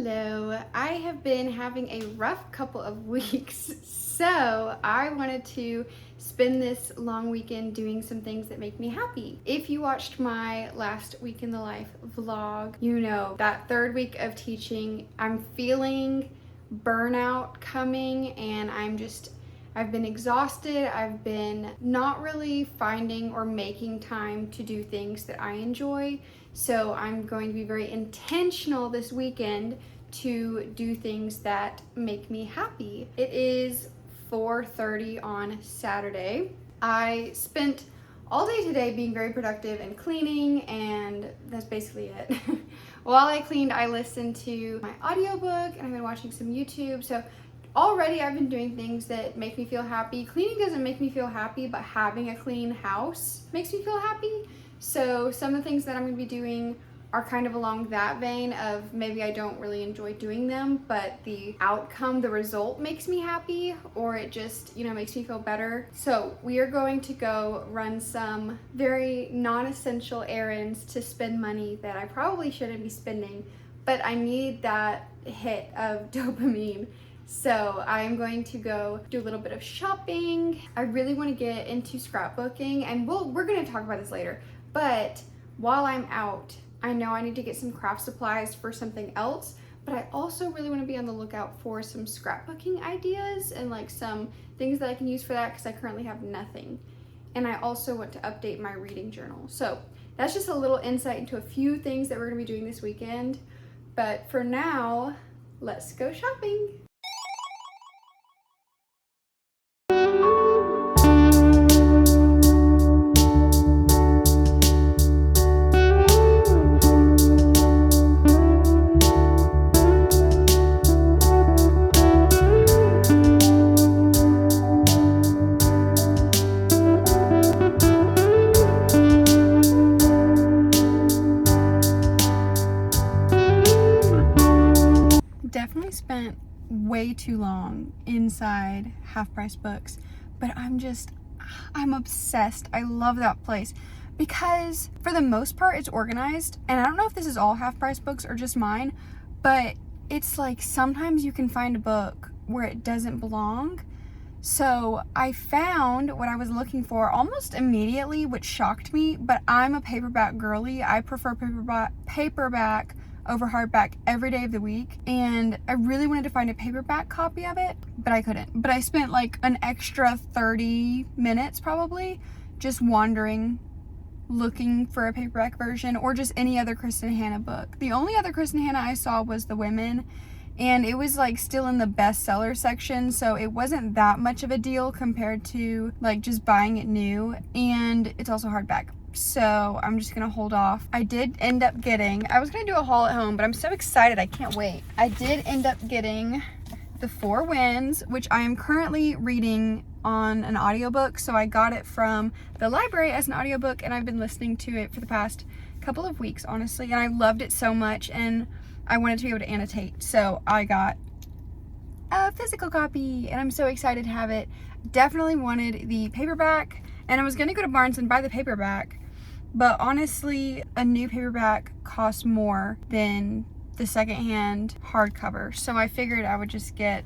Hello, I have been having a rough couple of weeks, so I wanted to spend this long weekend doing some things that make me happy. If you watched my last week in the life vlog, you know that third week of teaching, I'm feeling burnout coming and I've been exhausted. I've been not really finding or making time to do things that I enjoy. So I'm going to be very intentional this weekend to do things that make me happy. It is 4:30 on Saturday. I spent all day today being very productive and cleaning, and that's basically it. While I cleaned, I listened to my audiobook and I've been watching some YouTube. So already I've been doing things that make me feel happy. Cleaning doesn't make me feel happy, but having a clean house makes me feel happy. So some of the things that I'm going to be doing are kind of along that vein of maybe I don't really enjoy doing them, but the outcome, the result makes me happy, or it just, makes me feel better. So we are going to go run some very non-essential errands to spend money that I probably shouldn't be spending, but I need that hit of dopamine. So I'm going to go do a little bit of shopping. I really want to get into scrapbooking, and we're going to talk about this later. But while I'm out, I know I need to get some craft supplies for something else, but I also really want to be on the lookout for some scrapbooking ideas and like some things that I can use for that, because I currently have nothing. And I also want to update my reading journal. So that's just a little insight into a few things that we're going to be doing this weekend. But for now, let's go shopping. Definitely spent way too long inside Half Price Books, but I'm obsessed. I love that place because for the most part it's organized, and I don't know if this is all Half Price Books or just mine, but it's like sometimes you can find a book where it doesn't belong. So I found what I was looking for almost immediately, which shocked me, but I'm a paperback girly. I prefer paperback over hardback every day of the week, and I really wanted to find a paperback copy of it, but I couldn't. But I spent like an extra 30 minutes probably just wandering, looking for a paperback version or just any other Kristen Hanna book. The only other Kristen Hanna I saw was The Women, and it was like still in the bestseller section, so it wasn't that much of a deal compared to like just buying it new, and it's also hardback. So I'm just gonna hold off. I did end up getting, I was gonna do a haul at home, but I'm so excited, I can't wait. I did end up getting The Four Winds, which I am currently reading on an audiobook. So I got it from the library as an audiobook, and I've been listening to it for the past couple of weeks, honestly, and I loved it so much, and I wanted to be able to annotate. So I got a physical copy, and I'm so excited to have it. Definitely wanted the paperback, and I was gonna go to Barnes and buy the paperback, but honestly, a new paperback costs more than the secondhand hardcover. So I figured I would just get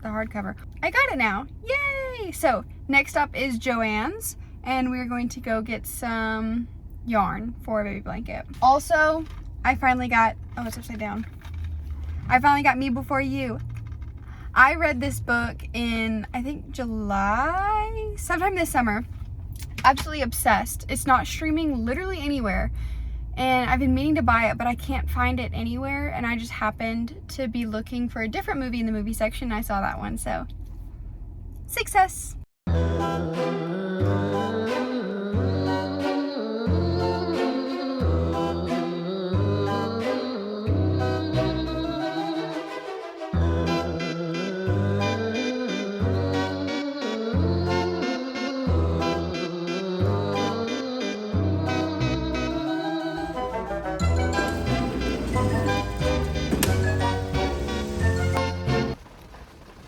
the hardcover. I got it now, yay! So next up is Joann's, and we're going to go get some yarn for a baby blanket. Also, I finally got, oh, it's upside down. I finally got Me Before You. I read this book in, I think, July, sometime this summer. Absolutely obsessed. It's not streaming literally anywhere, and I've been meaning to buy it, but I can't find it anywhere, and I just happened to be looking for a different movie in the movie section, and I saw that one, so success.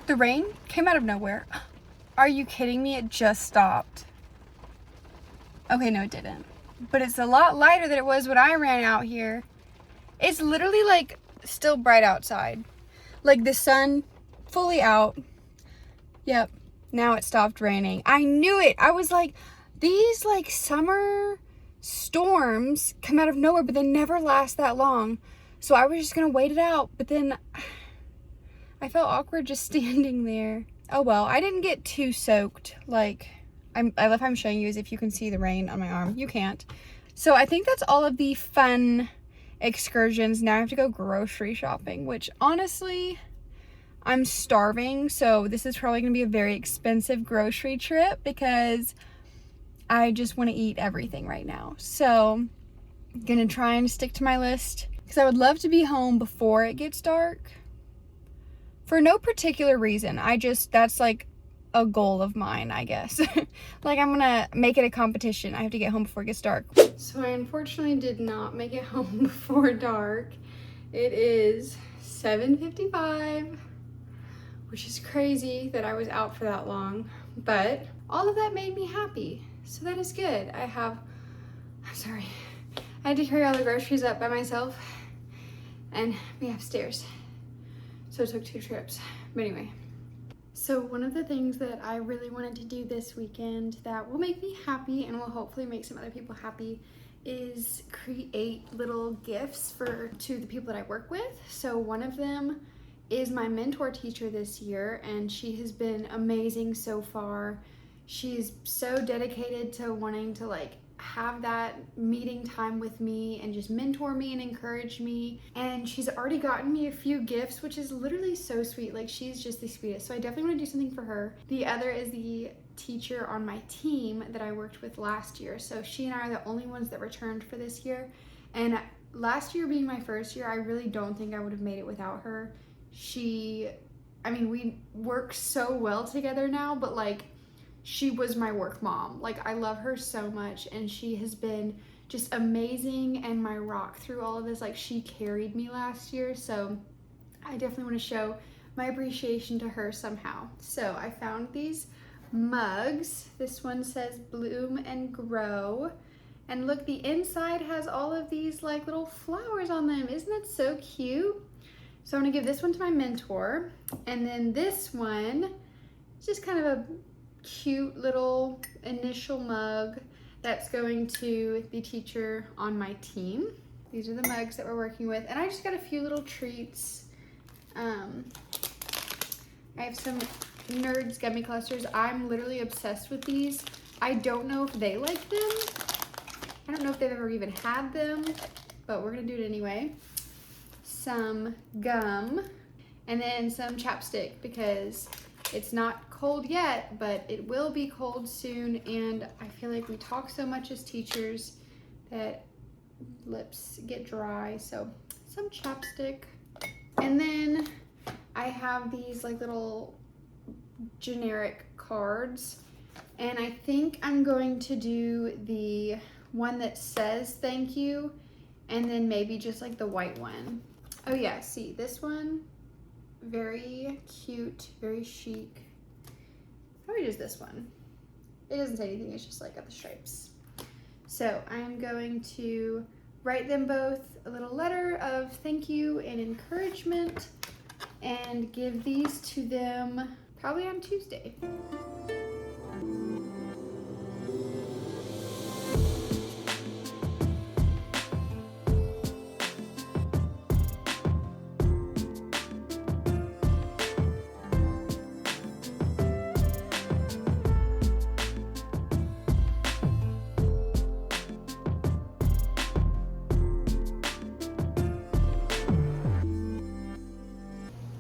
The rain came out of nowhere. Are you kidding me? It just stopped. Okay, no, it didn't. But it's a lot lighter than it was when I ran out here. It's literally like still bright outside. Like the sun fully out. Yep. Now it stopped raining. I knew it. I was like, these like summer storms come out of nowhere, but they never last that long. So I was just gonna wait it out. But then I felt awkward just standing there. Oh well, I didn't get too soaked. Like, I love how I'm showing you as if you can see the rain on my arm. You can't. So I think that's all of the fun excursions. Now I have to go grocery shopping, which honestly, I'm starving. So this is probably going to be a very expensive grocery trip because I just want to eat everything right now. So I'm going to try and stick to my list because I would love to be home before it gets dark. For no particular reason. That's like a goal of mine, I guess. Like, I'm gonna make it a competition. I have to get home before it gets dark. So I unfortunately did not make it home before dark. It is 7:55, which is crazy that I was out for that long, but all of that made me happy. So that is good. I'm sorry. I had to carry all the groceries up by myself and be upstairs. So it took 2 trips. But anyway. So one of the things that I really wanted to do this weekend that will make me happy and will hopefully make some other people happy is create little gifts to the people that I work with. So one of them is my mentor teacher this year, and she has been amazing so far. She's so dedicated to wanting to like have that meeting time with me and just mentor me and encourage me, and she's already gotten me a few gifts, which is literally so sweet. Like, she's just the sweetest. So I definitely want to do something for her. The other is the teacher on my team that I worked with last year. So she and I are the only ones that returned for this year, and last year being my first year, I really don't think I would have made it without her. We work so well together now, but like, she was my work mom. Like, I love her so much, and she has been just amazing and my rock through all of this. Like, she carried me last year, so I definitely want to show my appreciation to her somehow. So I found these mugs. This one says Bloom and Grow, and look, the inside has all of these like little flowers on them. Isn't that so cute? So I'm gonna give this one to my mentor, and then this one is just kind of a cute little initial mug that's going to the teacher on my team. These are the mugs that we're working with, and I just got a few little treats. I have some Nerds gummy clusters. I'm literally obsessed with these. I don't know if they like them. I don't know if they've ever even had them, but we're gonna do it anyway. Some gum, and then some chapstick because it's not cold yet, but it will be cold soon, and I feel like we talk so much as teachers that lips get dry. So some chapstick, and then I have these like little generic cards, and I think I'm going to do the one that says thank you, and then maybe just like the white one. Oh yeah, see this one, very cute, very chic. Probably just this one. It doesn't say anything, it's just like got the stripes. So I'm going to write them both a little letter of thank you and encouragement and give these to them probably on Tuesday.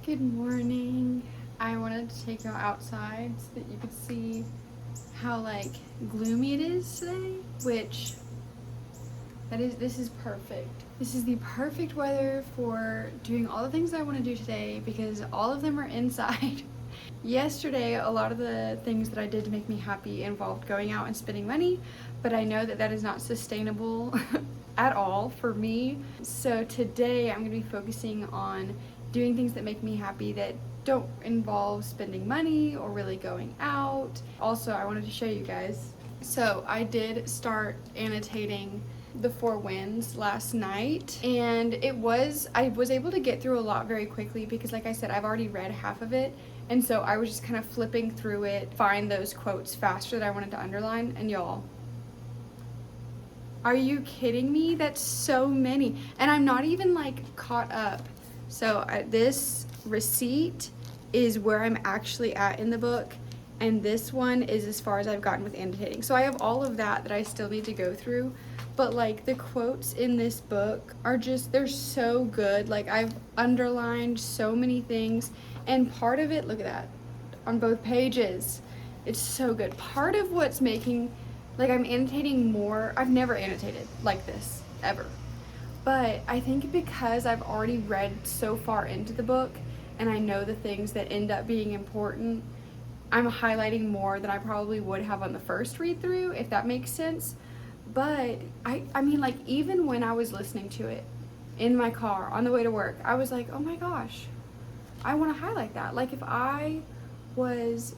Good morning. I wanted to take you outside so that you could see how like gloomy it is today, which this is perfect. This is the perfect weather for doing all the things that I want to do today because all of them are inside. Yesterday, a lot of the things that I did to make me happy involved going out and spending money, but I know that is not sustainable at all for me. So today I'm going to be focusing on doing things that make me happy that don't involve spending money or really going out. Also, I wanted to show you guys. So I did start annotating The Four Winds last night, and I was able to get through a lot very quickly because, like I said, I've already read half of it, and so I was just kind of flipping through it, find those quotes faster that I wanted to underline. And y'all, are you kidding me? That's so many, and I'm not even like caught up. So this receipt is where I'm actually at in the book, and this one is as far as I've gotten with annotating. So I have all of that I still need to go through, but like the quotes in this book are just, they're so good. Like I've underlined so many things, and part of it, look at that, on both pages. It's so good. Part of what's making, like, I'm annotating more. I've never annotated like this ever. But I think because I've already read so far into the book and I know the things that end up being important, I'm highlighting more than I probably would have on the first read through, if that makes sense. But I mean, like, even when I was listening to it in my car on the way to work, I was like, oh my gosh, I want to highlight that. Like if I was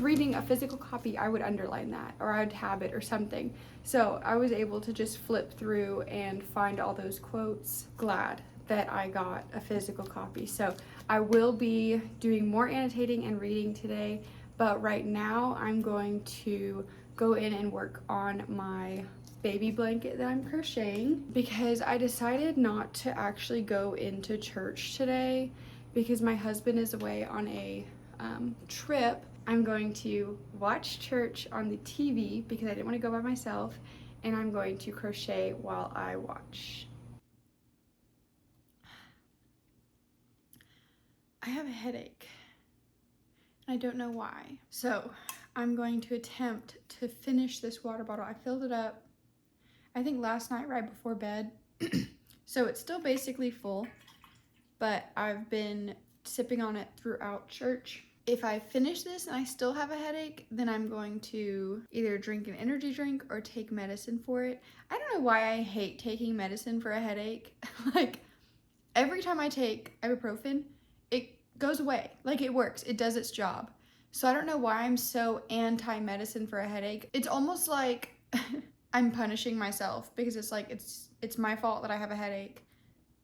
reading a physical copy, I would underline that, or I would tab it or something. So I was able to just flip through and find all those quotes. Glad that I got a physical copy. So I will be doing more annotating and reading today, but right now I'm going to go in and work on my baby blanket that I'm crocheting, because I decided not to actually go into church today because my husband is away on a trip. I'm going to watch church on the TV because I didn't want to go by myself, and I'm going to crochet while I watch. I have a headache. I don't know why. So I'm going to attempt to finish this water bottle. I filled it up, I think last night right before bed. So it's still basically full, but I've been sipping on it throughout church. If I finish this and I still have a headache, then I'm going to either drink an energy drink or take medicine for it. I don't know why I hate taking medicine for a headache. Like every time I take ibuprofen, it goes away. Like it works, it does its job. So I don't know why I'm so anti-medicine for a headache. It's almost like I'm punishing myself because it's like it's my fault that I have a headache.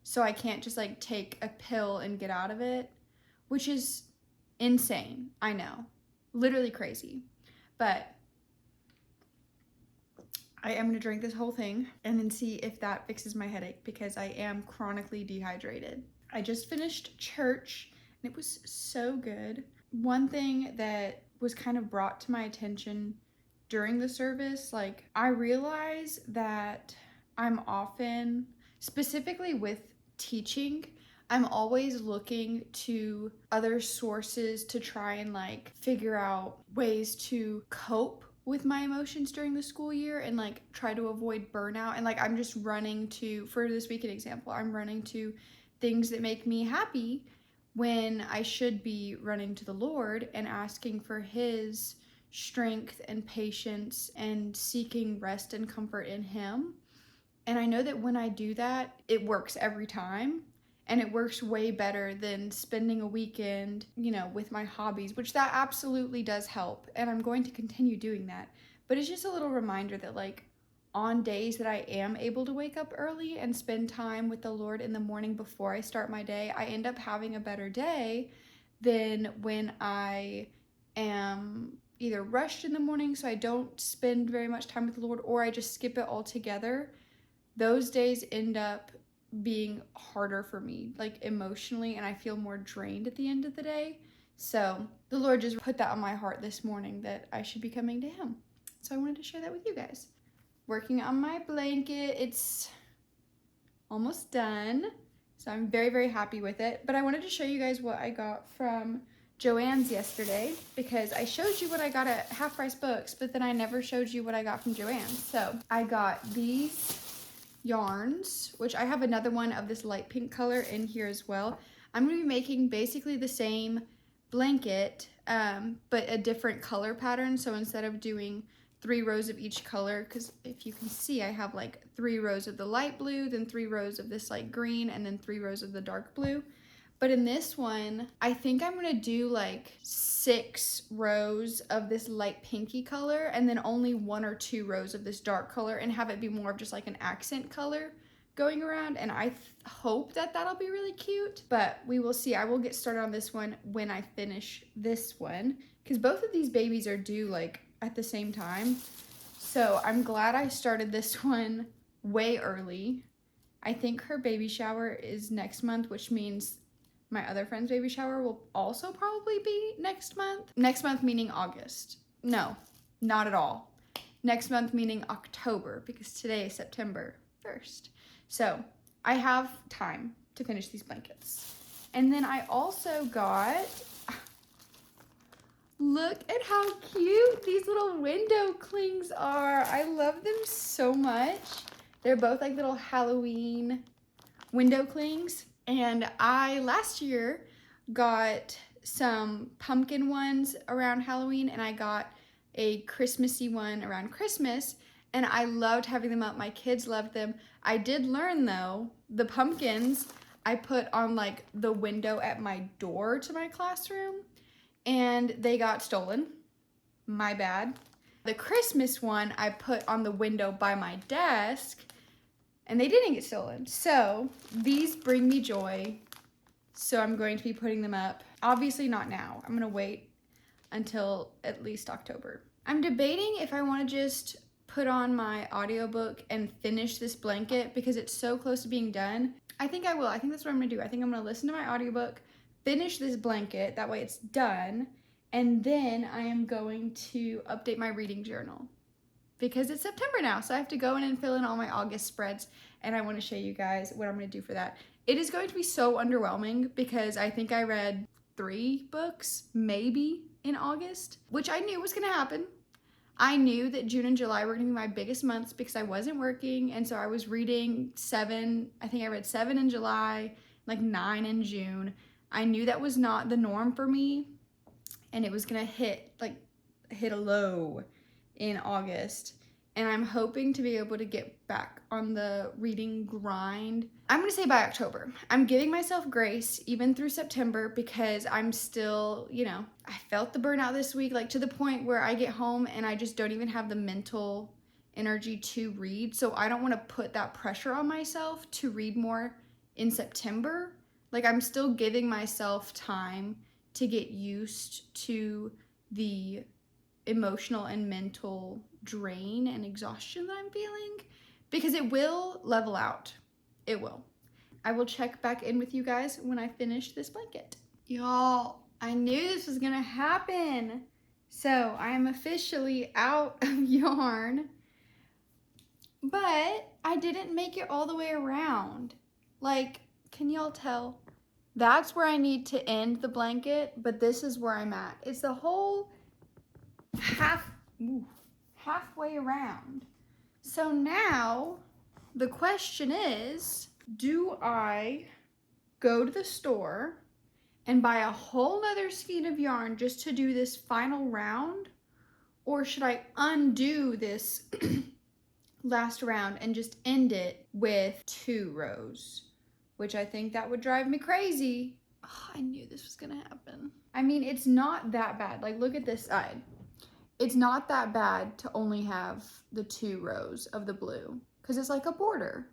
So I can't just like take a pill and get out of it, which is insane. I know, literally crazy. But I am gonna drink this whole thing and then see if that fixes my headache, because I am chronically dehydrated. I just finished church and it was so good. One thing that was kind of brought to my attention during the service, like I realize that I'm often, specifically with teaching, I'm always looking to other sources to try and like figure out ways to cope with my emotions during the school year and like try to avoid burnout. And like I'm just running to, for this week an example, I'm running to things that make me happy when I should be running to the Lord and asking for His strength and patience and seeking rest and comfort in Him. And I know that when I do that, it works every time. And it works way better than spending a weekend, with my hobbies, which that absolutely does help. And I'm going to continue doing that. But it's just a little reminder that like on days that I am able to wake up early and spend time with the Lord in the morning before I start my day, I end up having a better day than when I am either rushed in the morning so I don't spend very much time with the Lord, or I just skip it altogether. Those days end up being harder for me, like emotionally, and I feel more drained at the end of the day. So the Lord just put that on my heart this morning that I should be coming to Him. So I wanted to share that with you guys. Working on my blanket. It's almost done, so I'm very, very happy with it. But I wanted to show you guys what I got from Joann's yesterday, because I showed you what I got at Half Price Books, but then I never showed you what I got from Joann's. So I got these yarns, which I have another one of this light pink color in here as well. I'm going to be making basically the same blanket, but a different color pattern. So instead of doing 3 rows of each color, because if you can see, I have like 3 rows of the light blue, then 3 rows of this light green, and then 3 rows of the dark blue. But in this one, I think I'm gonna do like 6 rows of this light pinky color and then only 1 or 2 rows of this dark color and have it be more of just like an accent color going around. And I hope that that'll be really cute, but we will see. I will get started on this one when I finish this one, because both of these babies are due like at the same time. So I'm glad I started this one way early. I think her baby shower is next month, which means my other friend's baby shower will also probably be next month. Next month meaning August. No, not at all. Next month meaning October, because today is September 1st. So I have time to finish these blankets. And then I also got, look at how cute these little window clings are. I love them so much. They're both like little Halloween window clings. And I last year got some pumpkin ones around Halloween, and I got a Christmassy one around Christmas, and I loved having them up. My kids loved them. I did learn though, the pumpkins I put on like the window at my door to my classroom, and they got stolen. My bad. The Christmas one I put on the window by my desk, and they didn't get stolen. So these bring me joy. So I'm going to be putting them up. Obviously not now. I'm gonna wait until at least October. I'm debating if I wanna just put on my audiobook and finish this blanket because it's so close to being done. I think I will. I think that's what I'm gonna do. I think I'm gonna listen to my audiobook, finish this blanket, that way it's done, and then I am going to update my reading journal, because it's September now, so I have to go in and fill in all my August spreads, and I want to show you guys what I'm going to do for that. It is going to be so underwhelming because I think I read 3 books, maybe, in August, which I knew was going to happen. I knew that June and July were going to be my biggest months because I wasn't working, and so I was reading 7. I think I read 7 in July, like 9 in June. I knew that was not the norm for me, and it was going to hit a low in August, and I'm hoping to be able to get back on the reading grind. I'm gonna say by October. I'm giving myself grace even through September because I'm still, I felt the burnout this week, like to the point where I get home and I just don't even have the mental energy to read. So I don't want to put that pressure on myself to read more in September. Like, I'm still giving myself time to get used to the emotional and mental drain and exhaustion that I'm feeling, because it will level out. It will. I will check back in with you guys when I finish this blanket. Y'all, I knew this was gonna happen. So I am officially out of yarn, but I didn't make it all the way around. Like, can y'all tell? That's where I need to end the blanket, but this is where I'm at. It's the whole halfway around. So now the question is, do I go to the store and buy a whole nother skein of yarn just to do this final round, or should I undo this last round and just end it with 2 rows, which I think that would drive me crazy. Oh, I knew this was gonna happen. I mean, it's not that bad. Like, look at this side. It's not that bad to only have the 2 rows of the blue, because it's like a border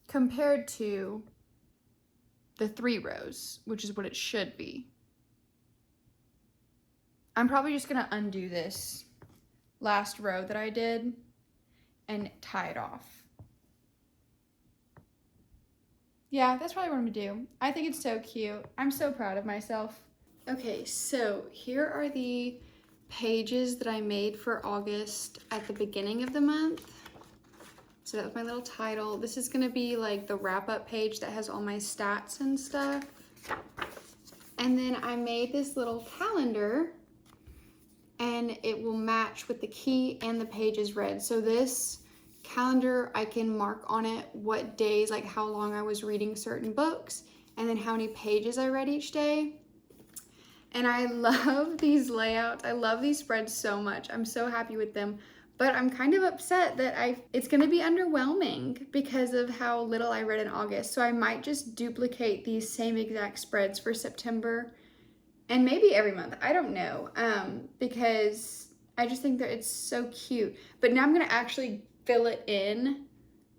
compared to the 3 rows, which is what it should be. I'm probably just gonna undo this last row that I did and tie it off. Yeah, that's probably what I'm gonna do. I think it's so cute. I'm so proud of myself. Okay, so here are the pages that I made for August at the beginning of the month. So that was my little title. This is gonna be like the wrap-up page that has all my stats and stuff. And then I made this little calendar, and it will match with the key and the pages read. So this calendar, I can mark on it what days, like how long I was reading certain books, and then how many pages I read each day. And I love these layouts. I love these spreads so much. I'm so happy with them. But I'm kind of upset that it's gonna be underwhelming because of how little I read in August. So I might just duplicate these same exact spreads for September and maybe every month. I don't know, because I just think that it's so cute. But now I'm gonna actually fill it in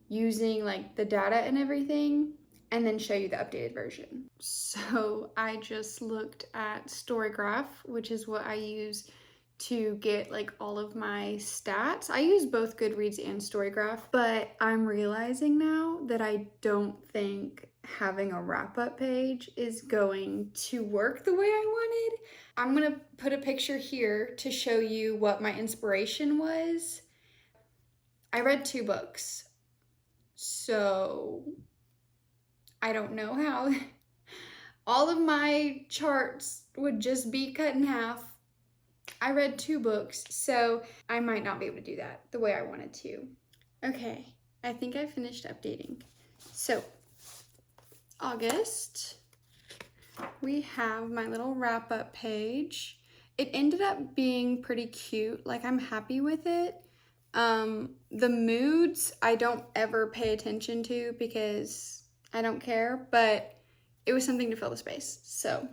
using like the data and everything and then show you the updated version. So I just looked at Storygraph, which is what I use to get like all of my stats. I use both Goodreads and Storygraph, but I'm realizing now that I don't think having a wrap-up page is going to work the way I wanted. I'm gonna put a picture here to show you what my inspiration was. I read 2 books, so I don't know how all of my charts would just be cut in half. I read 2 books, so I might not be able to do that the way I wanted to. Okay, I think I finished updating. So, August, we have my little wrap-up page. It ended up being pretty cute. Like, I'm happy with it. The moods, I don't ever pay attention to because I don't care, but it was something to fill the space. So,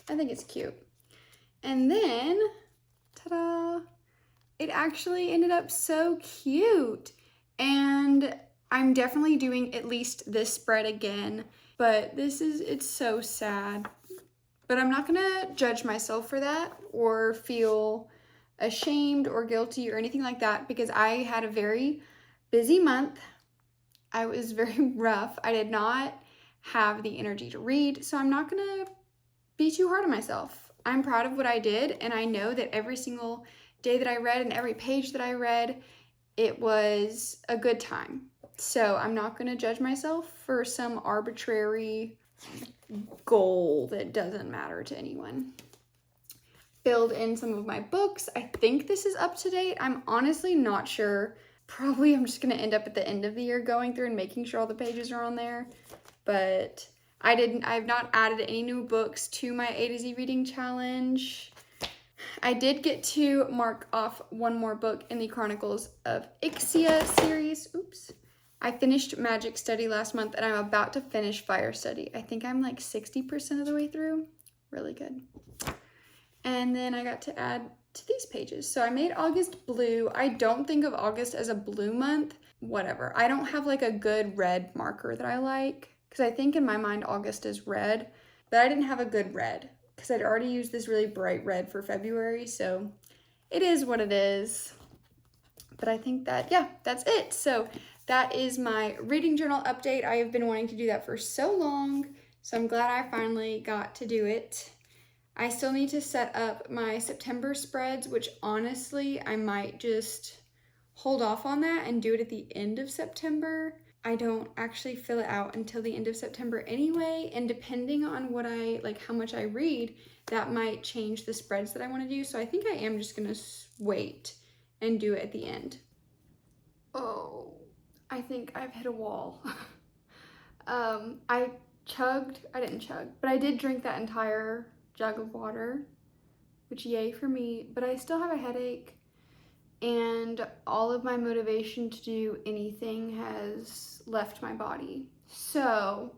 I think it's cute. And then, ta-da! It actually ended up so cute. And I'm definitely doing at least this spread again, but it's so sad. But I'm not gonna judge myself for that or feel ashamed or guilty or anything like that because I had a very busy month. I was very rough. I did not have the energy to read, so I'm not gonna be too hard on myself. I'm proud of what I did, and I know that every single day that I read and every page that I read, it was a good time. So I'm not gonna judge myself for some arbitrary goal that doesn't matter to anyone. Filled in some of my books. I think this is up to date. I'm honestly not sure. Probably I'm just gonna end up at the end of the year going through and making sure all the pages are on there. But I've not added any new books to my A to Z reading challenge. I did get to mark off one more book in the Chronicles of Ixia series. Oops. I finished Magic Study last month and I'm about to finish Fire Study. I think I'm like 60% of the way through. Really good. And then I got to add to these pages. So I made August blue. I don't think of August as a blue month. Whatever. I don't have like a good red marker that I like because I think in my mind August is red, but I didn't have a good red because I'd already used this really bright red for February. So it is what it is. But I think that, yeah, that's it. So that is my reading journal update. I have been wanting to do that for so long. So I'm glad I finally got to do it. I still need to set up my September spreads, which honestly, I might just hold off on that and do it at the end of September. I don't actually fill it out until the end of September anyway, and depending on what how much I read, that might change the spreads that I want to do. So I think I am just gonna wait and do it at the end. Oh, I think I've hit a wall. I didn't chug, but I did drink that entire jug of water, which yay for me, but I still have a headache and all of my motivation to do anything has left my body. So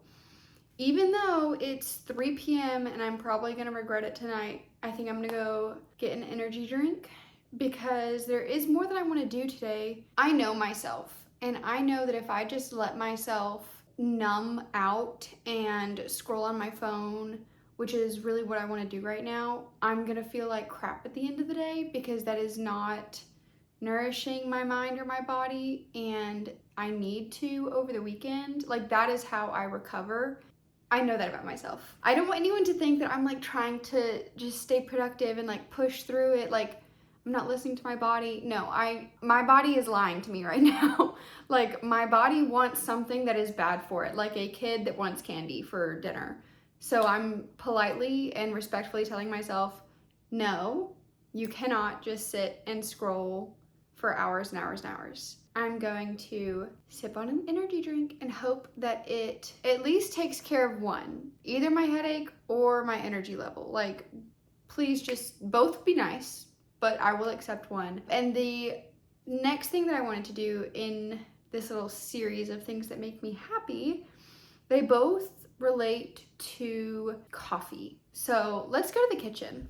even though it's 3 p.m. and I'm probably gonna regret it tonight, I think I'm gonna go get an energy drink because there is more that I want to do today. I know myself, and I know that if I just let myself numb out and scroll on my phone, which is really what I want to do right now, I'm gonna feel like crap at the end of the day because that is not nourishing my mind or my body, and I need to over the weekend. Like, that is how I recover. I know that about myself. I don't want anyone to think that I'm like trying to just stay productive and like push through it, like I'm not listening to my body. No, my body is lying to me right now. Like, my body wants something that is bad for it, like a kid that wants candy for dinner. So I'm politely and respectfully telling myself, no, you cannot just sit and scroll for hours and hours and hours. I'm going to sip on an energy drink and hope that it at least takes care of one, either my headache or my energy level. Like, please just both be nice, but I will accept one. And the next thing that I wanted to do in this little series of things that make me happy, they both relate to coffee. So let's go to the kitchen.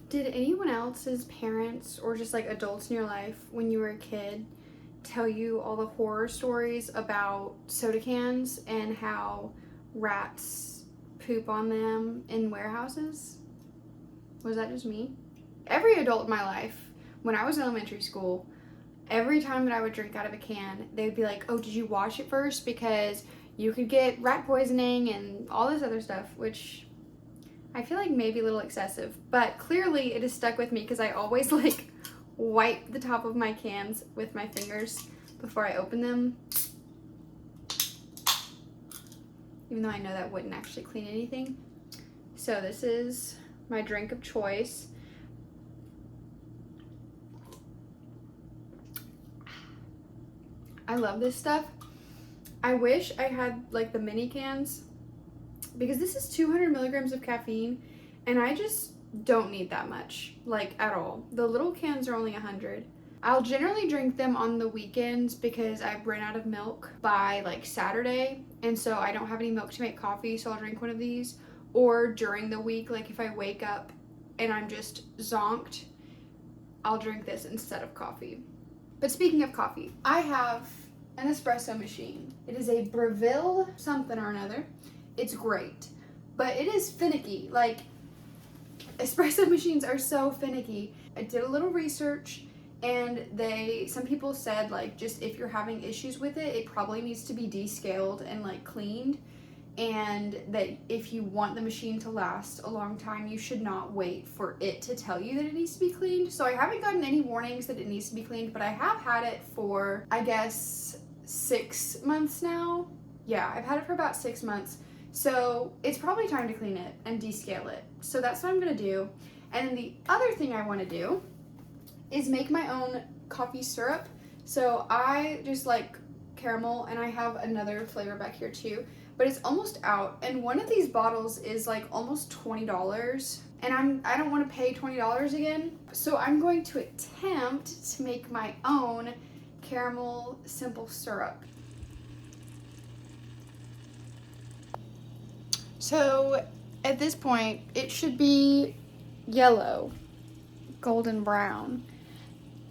Did anyone else's parents or just like adults in your life when you were a kid tell you all the horror stories about soda cans and how rats poop on them in warehouses? Was that just me? Every adult in my life, when I was in elementary school, every time that I would drink out of a can, they would be like, oh, did you wash it first? Because you could get rat poisoning and all this other stuff, which I feel like maybe a little excessive, but clearly it has stuck with me because I always like wipe the top of my cans with my fingers before I open them. Even though I know that wouldn't actually clean anything. So this is my drink of choice. I love this stuff. I wish I had like the mini cans because this is 200 milligrams of caffeine and I just don't need that much, like at all. The little cans are only 100. I'll generally drink them on the weekends because I've run out of milk by like Saturday, and so I don't have any milk to make coffee, so I'll drink one of these. Or during the week, like if I wake up and I'm just zonked, I'll drink this instead of coffee. But speaking of coffee, I have an espresso machine. It is a Breville something or another. It's great, but it is finicky. Like, espresso machines are so finicky. I did a little research and some people said like just if you're having issues with it, it probably needs to be descaled and like cleaned, and that if you want the machine to last a long time, you should not wait for it to tell you that it needs to be cleaned. So I haven't gotten any warnings that it needs to be cleaned, but I have had it for, I guess, 6 months now. Yeah, I've had it for about 6 months. So it's probably time to clean it and descale it. So that's what I'm gonna do. And then the other thing I wanna do is make my own coffee syrup. So I just like caramel, and I have another flavor back here too, but it's almost out. And one of these bottles is like almost $20. And I don't want to pay $20 again. So I'm going to attempt to make my own caramel simple syrup. So at this point, it should be yellow, golden brown.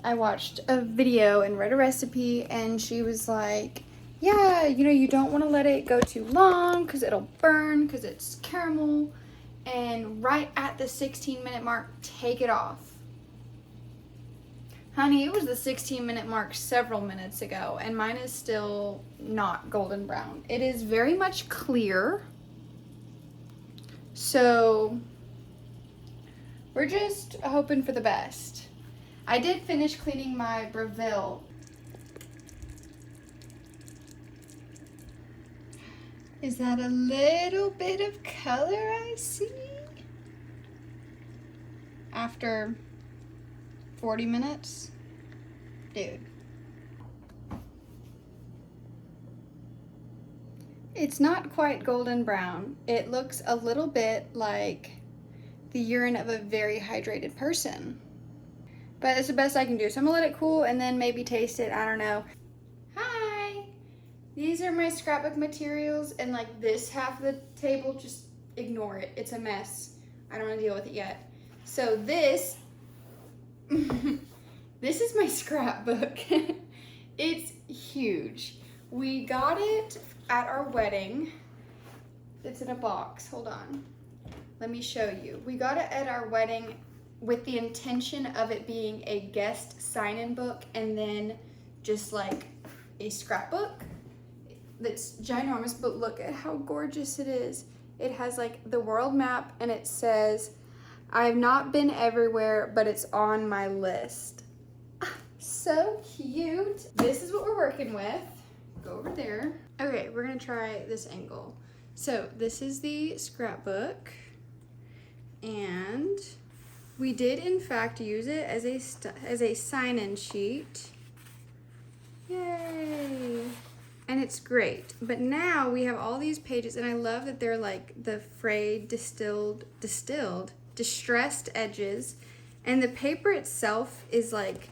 I watched a video and read a recipe, and she was like, yeah, you don't want to let it go too long because it'll burn because it's caramel. And right at the 16-minute mark, take it off. Honey, it was the 16-minute mark several minutes ago, and mine is still not golden brown. It is very much clear. So we're just hoping for the best. I did finish cleaning my Breville. Is that a little bit of color I see? After 40 minutes? Dude. It's not quite golden brown. It looks a little bit like the urine of a very hydrated person. But it's the best I can do. So I'm gonna let it cool and then maybe taste it. I don't know. Hi! These are my scrapbook materials, and like this half of the table, just ignore it. It's a mess. I don't wanna deal with it yet. So this, this is my scrapbook. It's huge. We got it at our wedding. It's in a box. Hold on. Let me show you. We got it at our wedding with the intention of it being a guest sign-in book and then just like a scrapbook that's ginormous, but look at how gorgeous it is. It has like the world map, and it says, I've not been everywhere, but it's on my list. So cute. This is what we're working with. Go over there. Okay, we're gonna try this angle. So this is the scrapbook, and we did in fact use it as a sign-in sheet. Yay! And it's great. But now we have all these pages, and I love that they're like the frayed, distressed edges, and the paper itself is like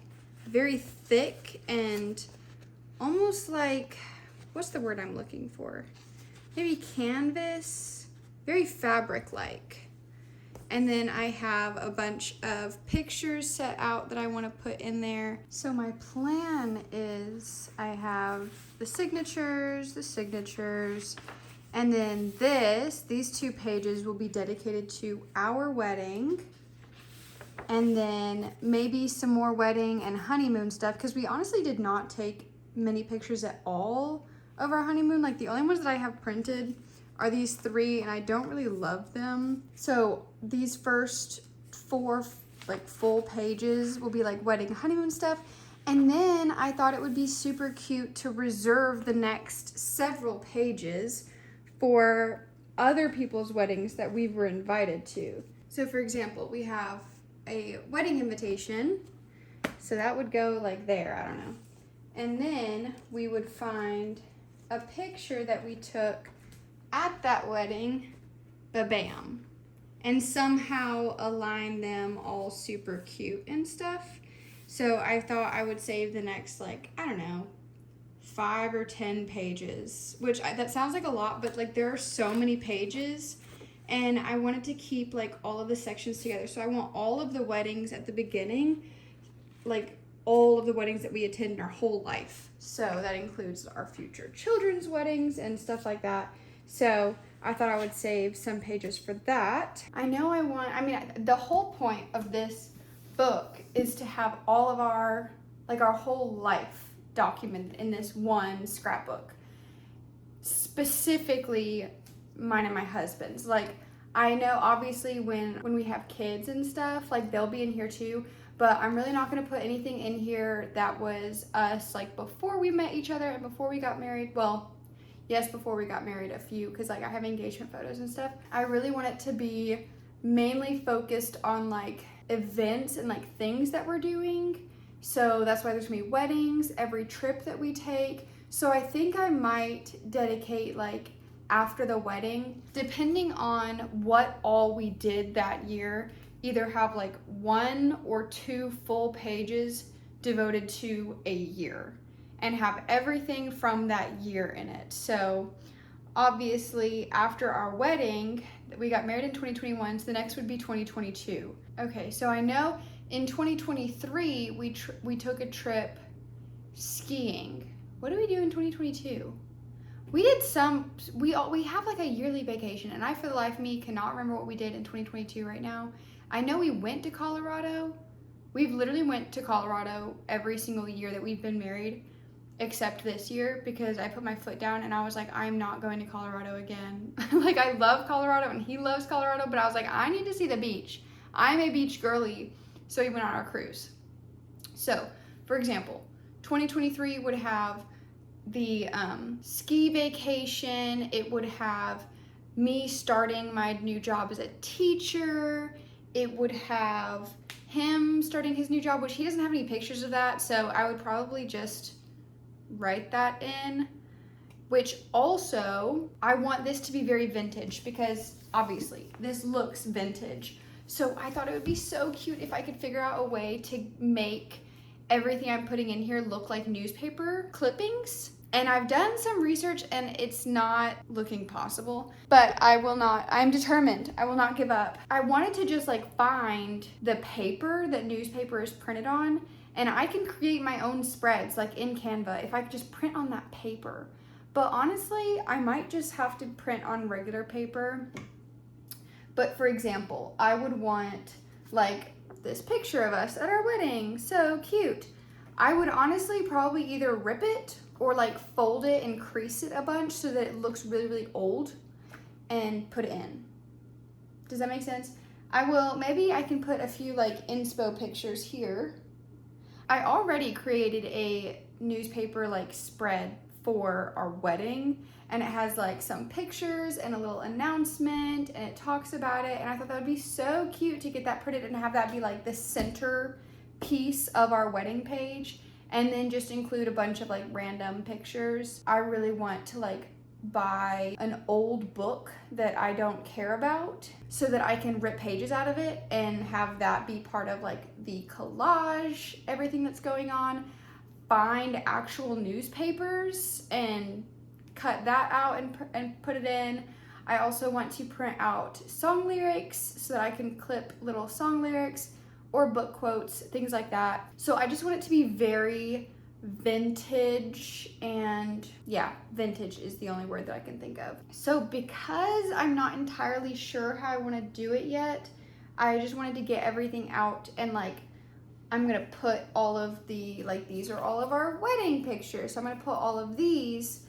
very thick and almost like, what's the word I'm looking for? Maybe canvas, very fabric-like. And then I have a bunch of pictures set out that I want to put in there. So my plan is I have the signatures, and then these 2 pages will be dedicated to our wedding. And then maybe some more wedding and honeymoon stuff, because we honestly did not take many pictures at all of our honeymoon. Like the only ones that I have printed are these 3, and I don't really love them. So these first 4 like full pages will be like wedding honeymoon stuff. And then I thought it would be super cute to reserve the next several pages for other people's weddings that we were invited to. So for example, we have a wedding invitation. So that would go like there, I don't know. And then we would find a picture that we took at that wedding, ba-bam, and somehow align them all super cute and stuff. So I thought I would save the next, like, I don't know, 5 or 10 pages, which that sounds like a lot, but like there are so many pages, and I wanted to keep like all of the sections together. So I want all of the weddings at the beginning, like all of the weddings that we attend in our whole life. So that includes our future children's weddings and stuff like that. So I thought I would save some pages for that. I mean, the whole point of this book is to have all of our whole life documented in this one scrapbook. Specifically mine and my husband's. Like, I know obviously when we have kids and stuff, like they'll be in here too, but I'm really not going to put anything in here that was us like before we met each other and before we got married. Well, yes, before we got married, a few, because like I have engagement photos and stuff. I really want it to be mainly focused on like events and like things that we're doing. So that's why there's gonna be weddings, every trip that we take. So I think I might dedicate like after the wedding, depending on what all we did that year, either have like 1 or 2 full pages devoted to a year and have everything from that year in it. So obviously after our wedding, we got married in 2021, so the next would be 2022. Okay, so I know in 2023 we took a trip skiing. What did we do in 2022? We have like a yearly vacation, and I for the life of me cannot remember what we did in 2022 right now. I know we went to Colorado. We've literally went to Colorado every single year that we've been married, except this year, because I put my foot down and I was like, I'm not going to Colorado again. Like, I love Colorado and he loves Colorado, but I was like, I need to see the beach. I'm a beach girly. So we went on our cruise. So, for example, 2023 would have the ski vacation. It would have me starting my new job as a teacher. It would have him starting his new job, which he doesn't have any pictures of that, so I would probably just write that in. Which also, I want this to be very vintage, because obviously this looks vintage. So I thought it would be so cute if I could figure out a way to make everything I'm putting in here look like newspaper clippings. And I've done some research and it's not looking possible, but I'm determined. I will not give up. I wanted to just like find the paper that newspaper is printed on, and I can create my own spreads like in Canva if I could just print on that paper. But honestly, I might just have to print on regular paper. But for example, I would want like this picture of us at our wedding, so cute. I would honestly probably either rip it or like fold it and crease it a bunch so that it looks really, really old and put it in. Does that make sense? Maybe I can put a few like inspo pictures here. I already created a newspaper like spread for our wedding, and it has like some pictures and a little announcement and it talks about it, and I thought that would be so cute to get that printed and have that be like the center piece of our wedding page, and then just include a bunch of like random pictures. I really want to like buy an old book that I don't care about so that I can rip pages out of it and have that be part of like the collage, everything that's going on. Find actual newspapers and cut that out and put it in. I also want to print out song lyrics so that I can clip little song lyrics or book quotes, things like that. So I just want it to be very vintage, and yeah, vintage is the only word that I can think of. So because I'm not entirely sure how I want to do it yet, I just wanted to get everything out, and like I'm gonna put all of the, like these are all of our wedding pictures, so I'm gonna put all of these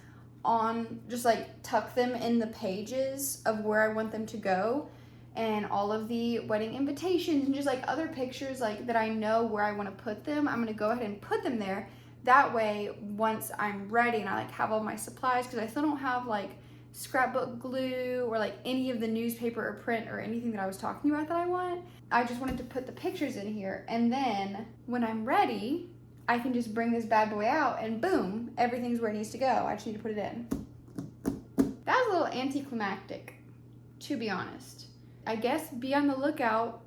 on, just like tuck them in the pages of where I want them to go, and all of the wedding invitations and just like other pictures like that I know where I want to put them, I'm gonna go ahead and put them there. That way, once I'm ready and I like have all my supplies, because I still don't have like scrapbook glue or like any of the newspaper or print or anything that I was talking about that I want. I just wanted to put the pictures in here, and then when I'm ready, I can just bring this bad boy out and boom, everything's where it needs to go. I just need to put it in. That was a little anticlimactic, to be honest. I guess be on the lookout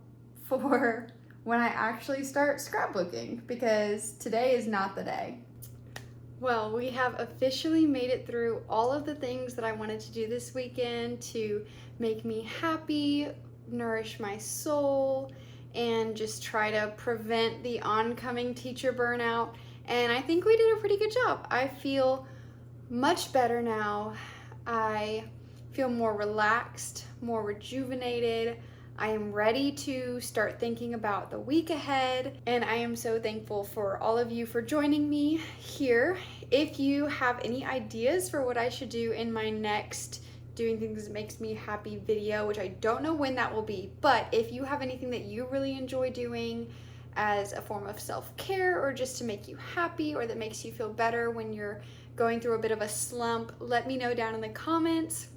for when I actually start scrapbooking, because today is not the day. Well, we have officially made it through all of the things that I wanted to do this weekend to make me happy, nourish my soul, and just try to prevent the oncoming teacher burnout. And I think we did a pretty good job. I feel much better now. I feel more relaxed, more rejuvenated. I am ready to start thinking about the week ahead, and I am so thankful for all of you for joining me here. If you have any ideas for what I should do in my next Doing Things That Makes Me Happy video, which I don't know when that will be, but if you have anything that you really enjoy doing as a form of self-care or just to make you happy or that makes you feel better when you're going through a bit of a slump, let me know down in the comments.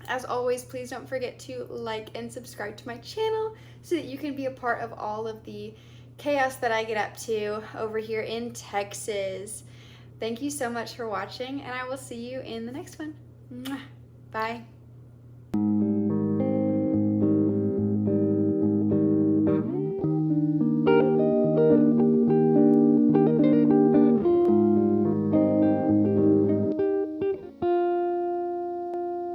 As always, please don't forget to like and subscribe to my channel so that you can be a part of all of the chaos that I get up to over here in Texas. Thank you so much for watching, and I will see you in the next one. Bye.